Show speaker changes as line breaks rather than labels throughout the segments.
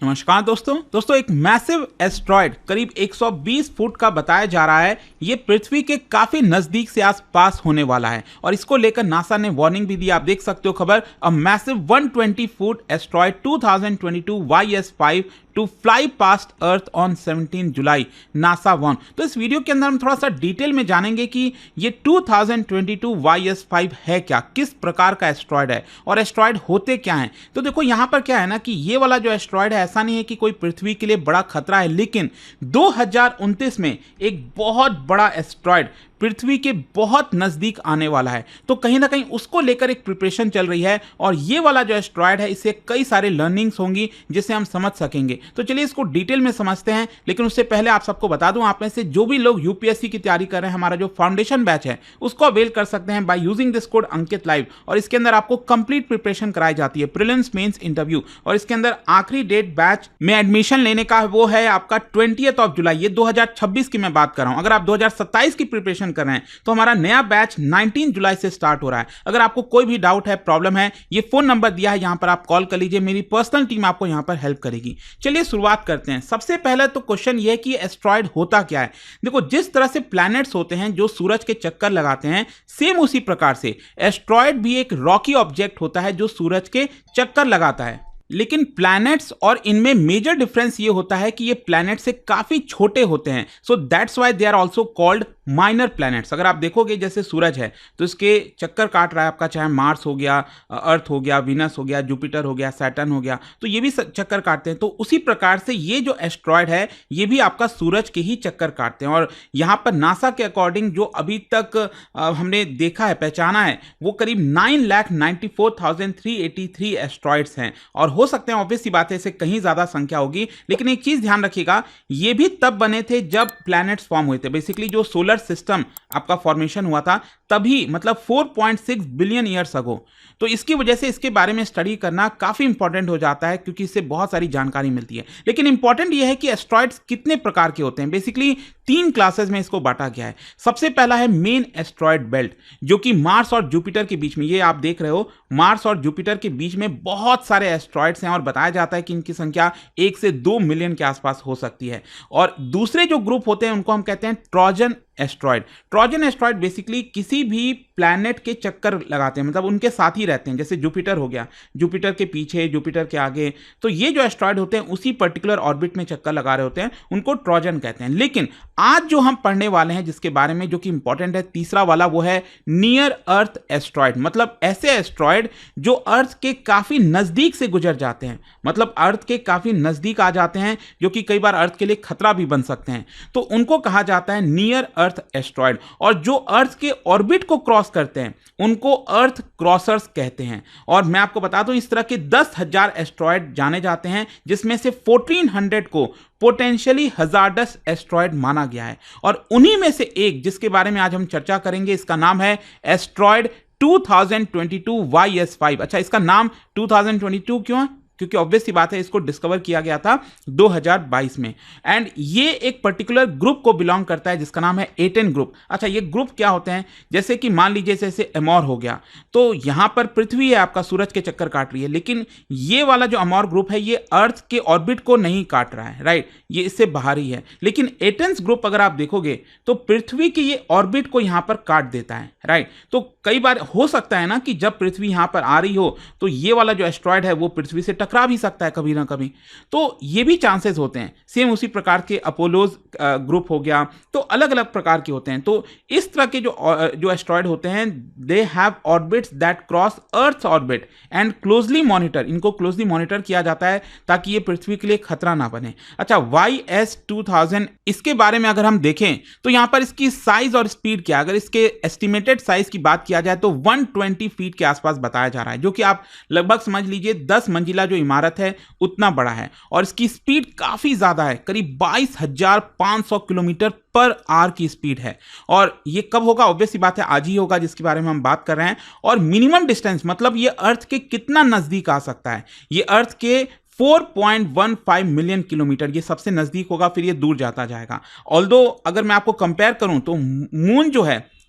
नमस्कार दोस्तों एक मैसिव एस्ट्रॉयड करीब 120 फुट का बताया जा रहा है। ये पृथ्वी के काफी नजदीक से आसपास होने वाला है और इसको लेकर नासा ने वार्निंग भी दी। आप देख सकते हो खबर, a massive 120 foot asteroid 2022 YS5 to fly past earth on 17 July, NASA warn. तो इस वीडियो के अंदर हम थोड़ा सा डिटेल में जानेंगे कि ये 2022 YS5 है क्या, किस प्रकार का एस्ट्रॉयड है और एस्ट्रॉयड होते क्या हैं। तो देखो यहाँ पर क्या है ना कि ये वाला जो एस्ट्रॉयड है ऐसा नहीं है कि कोई पृथ्वी के लिए बड़ा खतरा है, लेकिन 2029 में एक बहुत बड़ा एस्ट्रॉयड पृथ्वी के बहुत नजदीक आने वाला है। तो कहीं ना कहीं उसको लेकर एक प्रिपरेशन चल रही है और ये वाला जो एस्ट्रॉयड है इससे कई सारे लर्निंग्स होंगी जिससे हम समझ सकेंगे। तो चलिए इसको डिटेल में समझते हैं, लेकिन उससे पहले आप सबको बता दूं, आप में से जो भी लोग यूपीएससी की तैयारी कर रहे हैं, हमारा जो फाउंडेशन बैच है उसको अवेल कर सकते हैं by using this code Ankit live. और इसके अंदर आपको कंप्लीट प्रिपरेशन कराई जाती है, प्रीलिम्स मेंस इंटरव्यू, और इसके अंदर आखिरी डेट बैच में एडमिशन लेने का वो है आपका 20 जुलाई। ये 2026 की मैं बात कर रहा हूं। अगर आप 2027 की प्रिपरेशन कर रहे हैं तो हमारा नया बैच 19 जुलाई से स्टार्ट हो रहा है। अगर आपको कोई भी डाउट है, प्रॉब्लम है, ये फोन नंबर दिया है, यहां पर आप कॉल कर लीजिए, मेरी पर्सनल टीम आपको यहां पर हेल्प करेगी। चलिए शुरुआत करते हैं। सबसे पहले तो क्वेश्चन ये है कि एस्ट्रॉयड होता क्या है। देखो, जिस तरह से प्लैनेट्स होते हैं जो सूरज के चक्कर लगाते हैं, सेम उसी प्रकार से एस्ट्रॉयड भी एक रॉकी ऑब्जेक्ट होता है जो सूरज के चक्कर लगाता है। लेकिन प्लैनेट्स और इनमें मेजर डिफरेंस ये होता है कि ये प्लैनेट से काफी छोटे होते हैं। So that's why they are also called minor planets. अगर आप देखोगे जैसे सूरज है तो इसके चक्कर काट रहा है आपका, चाहे मार्स हो गया, अर्थ हो गया, वीनस हो गया, जुपिटर हो गया, सैटर्न हो गया, तो ये भी चक्कर काटते हैं। तो उसी प्रकार से ये जो एस्ट्रॉयड है ये भी आपका सूरज के ही चक्कर काटते हैं। और यहाँ पर नासा के अकॉर्डिंग जो अभी तक हमने देखा है, पहचाना है, वो करीब 9,94,383 एस्ट्रॉयड्स हैं। और हो सकते हैं, ऑब्वियस सी बात है, इससे कहीं ज्यादा संख्या होगी, लेकिन एक चीज ध्यान रखिएगा, ये भी तब बने थे जब प्लैनेट्स फॉर्म हुए थे। बेसिकली जो सोलर सिस्टम आपका फॉर्मेशन हुआ था तभी, मतलब 4.6 बिलियन ईयर्स अगो। तो इसकी वजह से इसके बारे में स्टडी करना काफी इंपॉर्टेंट हो जाता है, क्योंकि इससे बहुत सारी जानकारी मिलती है। लेकिन इंपॉर्टेंट यह है कि एस्ट्रॉयड्स कितने प्रकार के होते हैं। बेसिकली 3 क्लासेस में इसको बांटा गया है। सबसे पहला है मेन एस्ट्रॉयड बेल्ट, जो कि मार्स और जुपिटर के बीच में, ये आप देख रहे हो, मार्स और जुपिटर के बीच में बहुत सारे एस्ट्रॉयड्स हैं और बताया जाता है कि इनकी संख्या 1 से 2 मिलियन के आसपास हो सकती है। और दूसरे जो ग्रुप होते हैं उनको हम कहते हैं Trojan asteroid. Trojan asteroid basically किसी भी प्लैनेट के चक्कर लगाते हैं, मतलब उनके साथ ही रहते हैं। जैसे जुपिटर हो गया, जुपिटर के पीछे, जुपिटर के आगे, तो ये जो एस्ट्रॉयड होते हैं उसी पर्टिकुलर ऑर्बिट में चक्कर लगा रहे होते हैं, उनको ट्रोजन कहते हैं। लेकिन आज जो हम पढ़ने वाले हैं जिसके बारे में, जो कि इंपॉर्टेंट है, तीसरा वाला, वो है नियर अर्थ एस्ट्रॉयड। मतलब ऐसे एस्ट्रॉयड जो अर्थ के काफी नजदीक से गुजर जाते हैं, मतलब अर्थ के काफी नजदीक आ जाते हैं, जो कि कई बार अर्थ के लिए खतरा भी बन सकते हैं, तो उनको कहा जाता है नियर अर्थ एस्ट्रॉयड। और जो अर्थ के ऑर्बिट को क्रॉस करते हैं उनको अर्थ क्रॉसर्स कहते हैं। और मैं आपको बता दूं, इस तरह के 10,000 एस्ट्रॉयड जाने जाते हैं, जिसमें से 1400 को पोटेंशियली हजार्डस एस्ट्रॉयड माना गया है। और उन्हीं में से एक जिसके बारे में आज हम चर्चा करेंगे, इसका नाम है एस्ट्रॉयड 2022 YS5। अच्छा, इसका नाम 2022 क्यों है? क्योंकि ऑब्वियस सी बात है, इसको डिस्कवर किया गया था 2022 में, एंड ये एक पर्टिकुलर ग्रुप को बिलोंग करता है जिसका नाम है A10 ग्रुप। अच्छा, ये ग्रुप क्या होते हैं? जैसे कि मान लीजिए जैसे अमोर हो गया, तो यहां पर पृथ्वी है आपका, सूरज के चक्कर काट रही है, लेकिन ये वाला जो अमोर ग्रुप है ये अर्थ के ऑर्बिट को नहीं काट रहा है, राइट, ये इससे बाहर ही है। लेकिन A10 ग्रुप अगर आप देखोगे तो पृथ्वी के ये ऑर्बिट को यहां पर काट देता है, राइट। तो कई बार हो सकता है ना कि जब पृथ्वी यहां पर आ रही हो तो ये वाला जो एस्ट्रॉयड है वो पृथ्वी से टकरा भी सकता है कभी ना कभी, तो ये भी चांसेस होते हैं। सेम उसी प्रकार के अपोलोज ग्रुप हो गया, तो अलग अलग प्रकार के होते हैं। तो इस तरह के जो एस्ट्रॉयड होते हैं, they have orbits that cross earth orbit and closely monitor, इनको क्लोजली मॉनिटर किया जाता है ताकि ये पृथ्वी के लिए खतरा ना बने। अच्छा, YS2000, इसके बारे में अगर हम देखें तो यहां पर इसकी साइज और स्पीड क्या, अगर इसके एस्टिमेटेड साइज की बात किया जाए तो 120 फीट के आसपास बताया जा रहा है, जो कि आप लगभग समझ लीजिए 10 मंजिला जो इमारत है उतना बड़ा है। और इसकी स्पीड काफी ज्यादा है, करीब 22,500 किलोमीटर पर आवर की स्पीड है। और ये कब होगा? ऑब्वियस सी बात है, आज ही होगा, जिसके बारे में हम बात कर रहे हैं। और मिनिमम डिस्टेंस, मतलब ये अर्थ के कितना नजदीक आ सकता है, ये अर्थ के 4.15 मिलियन किलोमीटर, ये सबसे नजदीक होगा, फिर ये दूर जाता जाएगा। ऑल्दो अगर मैं आपको कंपेयर करूं तो मून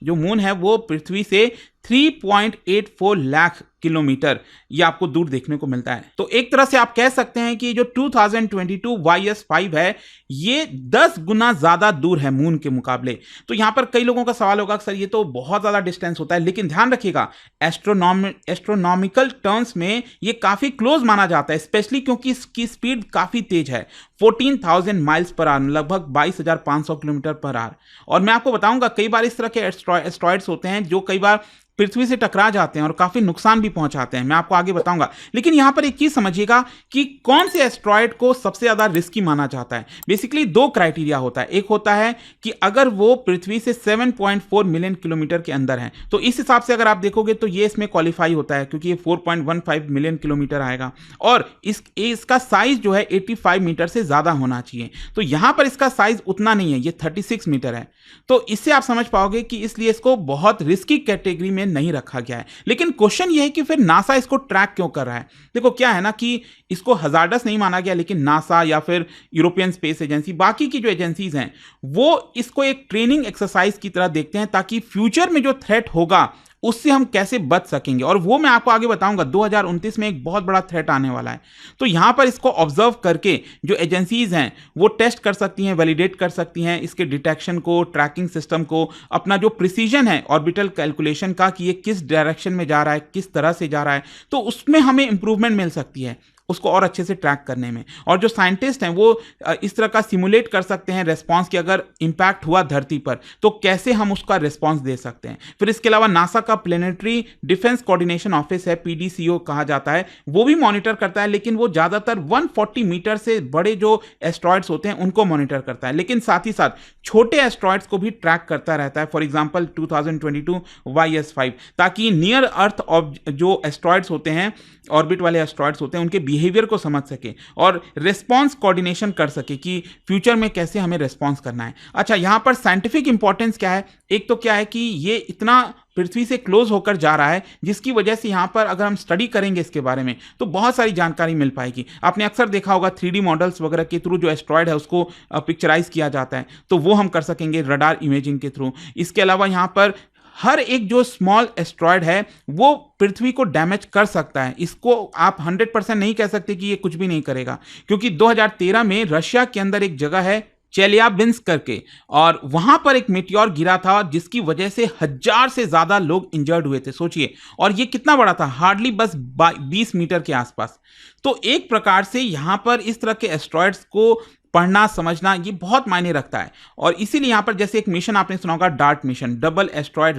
जो मून है वो पृथ्वी से 3.84 लाख किलोमीटर ये आपको दूर देखने को मिलता है। तो एक तरह से आप कह सकते हैं कि जो 2022 YS5 है ये 10 गुना ज्यादा दूर है मून के मुकाबले। तो यहां पर कई लोगों का सवाल होगा सर ये तो बहुत ज्यादा डिस्टेंस होता है, लेकिन ध्यान रखिएगा एस्ट्रोनॉमिकल टर्म्स में ये काफी क्लोज माना जाता है, स्पेशली क्योंकि इसकी स्पीड काफी तेज है 14,000 माइल्स पर आवर, लगभग 22,500 किलोमीटर पर आवर। और मैं आपको बताऊंगा कई बार इस तरह के एस्ट्रॉइड्स होते हैं जो कई बार पृथ्वी से टकरा जाते हैं और काफी नुकसान भी पहुंचाते हैं, मैं आपको आगे बताऊंगा। लेकिन यहां पर एक चीज समझिएगा कि कौन से एस्ट्रॉइड को सबसे ज्यादा रिस्की माना जाता है। बेसिकली दो क्राइटेरिया होता है, एक होता है कि अगर वो पृथ्वी से 7.4 मिलियन किलोमीटर के अंदर है, तो इस हिसाब से अगर आप देखोगे तो ये इसमें क्वालिफाई होता है क्योंकि ये 4.15 मिलियन किलोमीटर आएगा और इसका साइज जो है 85 मीटर से ज्यादा होना चाहिए। तो यहां पर इसका साइज उतना नहीं है, ये 36 मीटर है। तो इससे आप समझ पाओगे कि इसलिए इसको बहुत रिस्की कैटेगरी में नहीं रखा गया है। लेकिन क्वेश्चन यह है कि फिर नासा इसको ट्रैक क्यों कर रहा है। देखो क्या है ना कि इसको हजार्डस नहीं माना गया, लेकिन नासा या फिर यूरोपियन स्पेस एजेंसी, बाकी की जो एजेंसीज हैं वो इसको एक ट्रेनिंग एक्सरसाइज की तरह देखते हैं ताकि फ्यूचर में जो थ्रेट होगा उससे हम कैसे बच सकेंगे। और वो मैं आपको आगे बताऊंगा 2029 में एक बहुत बड़ा थ्रेट आने वाला है। तो यहां पर इसको ऑब्जर्व करके जो एजेंसीज हैं वो टेस्ट कर सकती हैं, वैलिडेट कर सकती हैं इसके डिटेक्शन को, ट्रैकिंग सिस्टम को, अपना जो प्रिसीजन है ऑर्बिटल कैलकुलेशन का कि ये किस डायरेक्शन में जा रहा है, किस तरह से जा रहा है, तो उसमें हमें इंप्रूवमेंट मिल सकती है उसको और अच्छे से ट्रैक करने में। और जो साइंटिस्ट हैं वो इस तरह का सिमुलेट कर सकते हैं रेस्पॉन्स कि अगर इंपैक्ट हुआ धरती पर तो कैसे हम उसका रेस्पॉन्स दे सकते हैं। फिर इसके अलावा नासा का प्लेनेटरी डिफेंस कोऑर्डिनेशन ऑफिस है, PDCO कहा जाता है, वो भी मॉनिटर करता है, लेकिन वो ज़्यादातर 140 मीटर से बड़े जो एस्ट्रॉइड्स होते हैं उनको मॉनिटर करता है, लेकिन साथ ही साथ छोटे एस्ट्रॉइड्स को भी ट्रैक करता रहता है। फॉर एग्जाम्पल 2022 YS5, ताकि नियर अर्थ जो एस्ट्रॉइड्स होते हैं, ऑर्बिट वाले एस्ट्रॉइड्स होते हैं, उनके बिहेवियर को समझ सके और रिस्पॉन्स कोऑर्डिनेशन कर सके कि फ्यूचर में कैसे हमें रिस्पॉन्स करना है। अच्छा, यहां पर साइंटिफिक इंपॉर्टेंस क्या है? एक तो क्या है कि ये इतना पृथ्वी से क्लोज होकर जा रहा है जिसकी वजह से यहां पर अगर हम स्टडी करेंगे इसके बारे में तो बहुत सारी जानकारी मिल पाएगी। आपने अक्सर देखा होगा 3D मॉडल्स वगैरह के थ्रू जो एस्ट्रॉयड है उसको पिक्चराइज किया जाता है, तो वो हम कर सकेंगे रडार इमेजिंग के थ्रू। इसके अलावा यहां पर हर एक जो स्मॉल एस्ट्रॉयड है वो पृथ्वी को डैमेज कर सकता है। इसको आप 100% नहीं कह सकते कि ये कुछ भी नहीं करेगा, क्योंकि 2013 में रशिया के अंदर एक जगह है चेलियाबिंस्क करके, और वहां पर एक मेटियोर गिरा था जिसकी वजह से 1000 से ज्यादा लोग इंजर्ड हुए थे, सोचिए। और ये कितना बड़ा था, हार्डली बस 20 मीटर के आसपास। तो एक प्रकार से यहां पर इस तरह के एस्ट्रॉयड्स को पढ़ना समझना ये बहुत मायने रखता है। और इसीलिए यहां पर जैसे एक मिशन आपने सुना होगा DART mission, double asteroid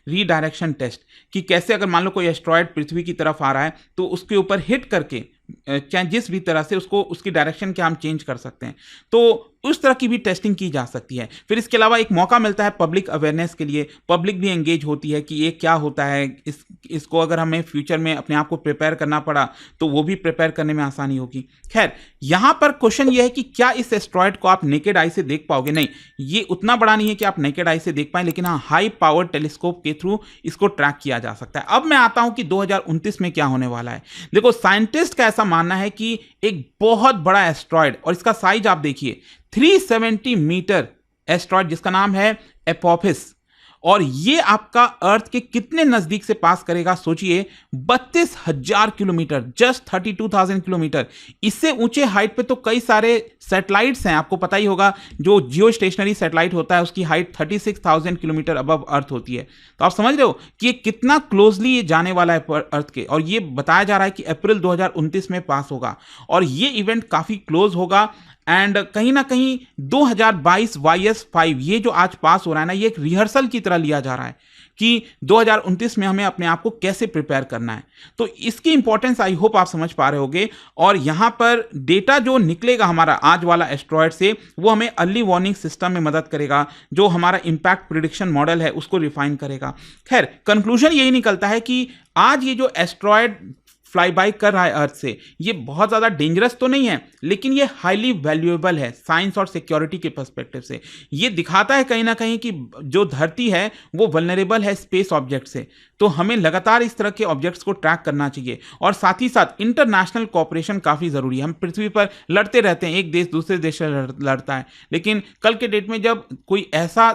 redirection test, कि कैसे अगर मान लो कोई एस्ट्रॉयड पृथ्वी की तरफ आ रहा है तो उसके ऊपर हिट करके चाहे जिस भी तरह से उसको उसकी डायरेक्शन क्या हम चेंज कर सकते हैं, तो उस तरह की भी टेस्टिंग की जा सकती है। फिर इसके अलावा एक मौका मिलता है पब्लिक अवेयरनेस के लिए, पब्लिक भी एंगेज होती है कि ये क्या होता है, इसको अगर हमें फ्यूचर में अपने आप को प्रिपेयर करना पड़ा तो वो भी प्रिपेयर करने में आसानी होगी। खैर, यहां पर क्वेश्चन ये है कि क्या इस एस्ट्रॉयड को आप नेकेड आई से देख पाओगे? नहीं, ये उतना बड़ा नहीं है कि आप नेकेड आई से देख पाएं, लेकिन हाँ हाई पावर टेलीस्कोप के थ्रू इसको ट्रैक किया जा सकता है। अब मैं आता हूं कि 2029 में क्या होने वाला है। देखो, साइंटिस्ट का ऐसा मानना है कि एक बहुत बड़ा एस्ट्रॉयड, और इसका साइज आप देखिए 370 मीटर एस्ट्रॉयड जिसका नाम है एपोफिस, और ये आपका अर्थ के कितने नजदीक से पास करेगा सोचिए, 32,000 किलोमीटर, जस्ट 32,000 किलोमीटर। इससे ऊंचे हाइट पे तो कई सारे सैटेलाइट्स हैं, आपको पता ही होगा जो जियो स्टेशनरी सैटेलाइट होता है उसकी हाइट 36,000 किलोमीटर अबव अर्थ होती है। तो आप समझ रहे हो कि ये कितना क्लोजली ये जाने वाला है अर्थ के, और ये बताया जा रहा है कि अप्रैल 2029 में पास होगा, और ये इवेंट काफी क्लोज होगा। एंड कहीं ना कहीं 2022 YS5 ये जो आज पास हो रहा है ना, ये एक रिहर्सल की तरह लिया जा रहा है कि 2029 में हमें अपने आप को कैसे प्रिपेयर करना है। तो इसकी इंपॉर्टेंस आई होप आप समझ पा रहे होगे। और यहां पर डेटा जो निकलेगा हमारा आज वाला एस्ट्रॉयड से, वो हमें अर्ली वार्निंग सिस्टम में मदद करेगा, जो हमारा इंपैक्ट प्रिडिक्शन मॉडल है उसको रिफाइन करेगा। खैर, कंक्लूजन यही निकलता है कि आज ये जो एस्ट्रॉयड फ्लाई बाय कर रहा है अर्थ से, ये बहुत ज़्यादा डेंजरस तो नहीं है, लेकिन ये हाईली वैल्यूएबल है साइंस और सिक्योरिटी के पर्सपेक्टिव से। ये दिखाता है कहीं ना कहीं कि जो धरती है वो वल्नरेबल है स्पेस ऑब्जेक्ट से। तो हमें लगातार इस तरह के ऑब्जेक्ट्स को ट्रैक करना चाहिए, और साथ ही साथ इंटरनेशनल कोऑपरेशन काफ़ी ज़रूरी है। हम पृथ्वी पर लड़ते रहते हैं, एक देश दूसरे देश से लड़ता है, लेकिन कल के डेट में जब कोई ऐसा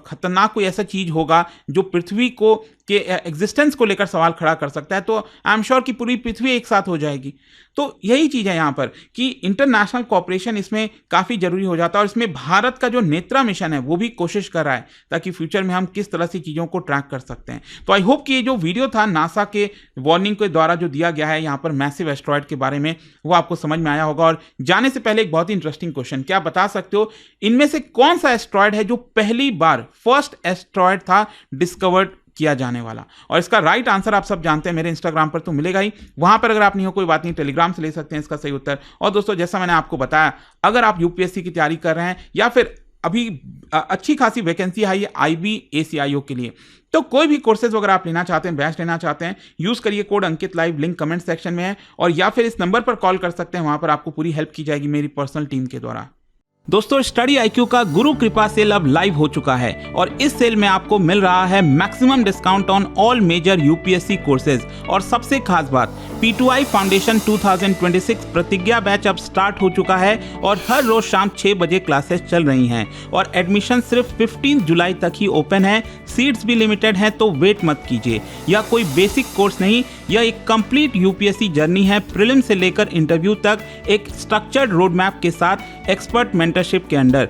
खतरनाक कोई ऐसा चीज़ होगा जो पृथ्वी को के एग्जिस्टेंस को लेकर सवाल खड़ा कर सकता है, तो आई एम श्योर कि पूरी पृथ्वी एक साथ हो जाएगी। तो यही चीज़ है यहाँ पर कि इंटरनेशनल कोऑपरेशन इसमें काफ़ी जरूरी हो जाता है, और इसमें भारत का जो नेत्रा मिशन है वो भी कोशिश कर रहा है ताकि फ्यूचर में हम किस तरह से चीज़ों को ट्रैक कर सकते हैं। तो आई होप कि ये जो वीडियो था नासा के वार्निंग के द्वारा जो दिया गया है यहाँ पर मैसिव एस्ट्रॉयड के बारे में, वो आपको समझ में आया होगा। और जाने से पहले एक बहुत ही इंटरेस्टिंग क्वेश्चन, क्या बता सकते हो इनमें से कौन सा एस्ट्रॉयड है जो पहली बार फर्स्ट एस्ट्रॉयड था डिस्कवर्ड किया जाने वाला? और इसका राइट आंसर आप सब जानते हैं, मेरे इंस्टाग्राम पर तो मिलेगा ही, वहां पर अगर आप नहीं हो कोई बात नहीं, टेलीग्राम से ले सकते हैं इसका सही उत्तर। और दोस्तों जैसा मैंने आपको बताया, अगर आप यूपीएससी की तैयारी कर रहे हैं या फिर अभी अच्छी खासी वैकेंसी आई है IBACIO के लिए, तो कोई भी कोर्सेज वगैरह आप लेना चाहते हैं, बैच लेना चाहते हैं, यूज करिए code Ankit live, link comment section में है, और या फिर इस नंबर पर कॉल कर सकते हैं, वहां पर आपको पूरी हेल्प की जाएगी मेरी पर्सनल टीम के द्वारा। दोस्तों स्टडी IQ का गुरु कृपा सेल अब लाइव हो चुका है, और इस सेल में आपको मिल रहा है maximum discount on all major UPSC courses. और सबसे खास बात, P2I फाउंडेशन 2026 प्रतिज्ञा बैच अब स्टार्ट हो चुका है, और हर रोज शाम 6 बजे क्लासेस चल रही हैं, और एडमिशन सिर्फ 15 जुलाई तक ही ओपन है। सीट्स भी लिमिटेड हैं, तो वेट मत कीजिए। यह कोई बेसिक कोर्स नहीं, यह एक कंप्लीट यूपीएससी जर्नी है, प्रीलिम से लेकर इंटरव्यू तक, एक स्ट्रक्चर्ड रोड मैप के साथ, एक्सपर्ट मेंटरशिप के अंडर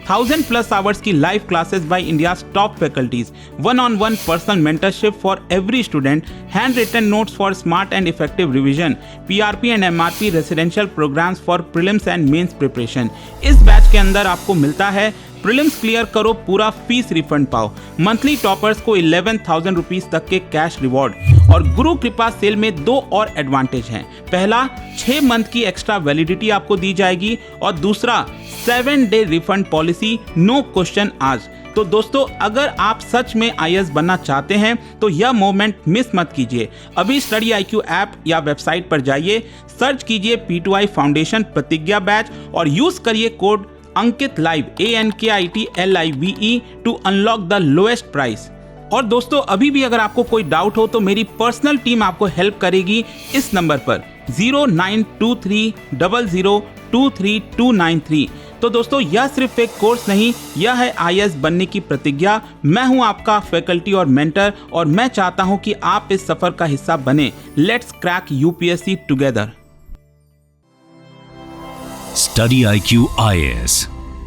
1000+ आवर्स की live classes by India's top faculties, 1-on-1 personal mentorship for every student, hand written notes for smart and effective revision, PRP and MRP residential programmes for prelims and mains preparation. इस batch के अंदर आपको मिलता है prelims clear करो, पूरा fees refund पाओ, monthly toppers को 11,000 रुपीज तक के कैश रिवॉर्ड, और गुरु कृपा सेल में 2 और एडवांटेज हैं। पहला, 6 मंथ की एक्स्ट्रा वैलिडिटी आपको दी जाएगी, और दूसरा 7-डे रिफंड पॉलिसी, नो क्वेश्चन आज। तो दोस्तों अगर आप सच में IAS बनना चाहते हैं तो यह मोमेंट मिस मत कीजिए। अभी स्टडी IQ ऐप या वेबसाइट पर जाइए, सर्च कीजिए P2I फाउंडेशन प्रतिज्ञा बैच, और यूज करिए code Ankit live ANKITLIVE to unlock the lowest price. और दोस्तों अभी भी अगर आपको कोई डाउट हो तो मेरी पर्सनल टीम आपको हेल्प करेगी इस नंबर पर 092300239293। तो दोस्तों यह सिर्फ एक कोर्स नहीं, यह है IAS बनने की प्रतिज्ञा। मैं हूं आपका फैकल्टी और मेंटर, और मैं चाहता हूं कि आप इस सफर का हिस्सा बने। Let's crack UPSC together.
Study IQ IAS,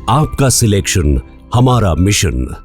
आपका सिलेक्शन हमारा मिशन।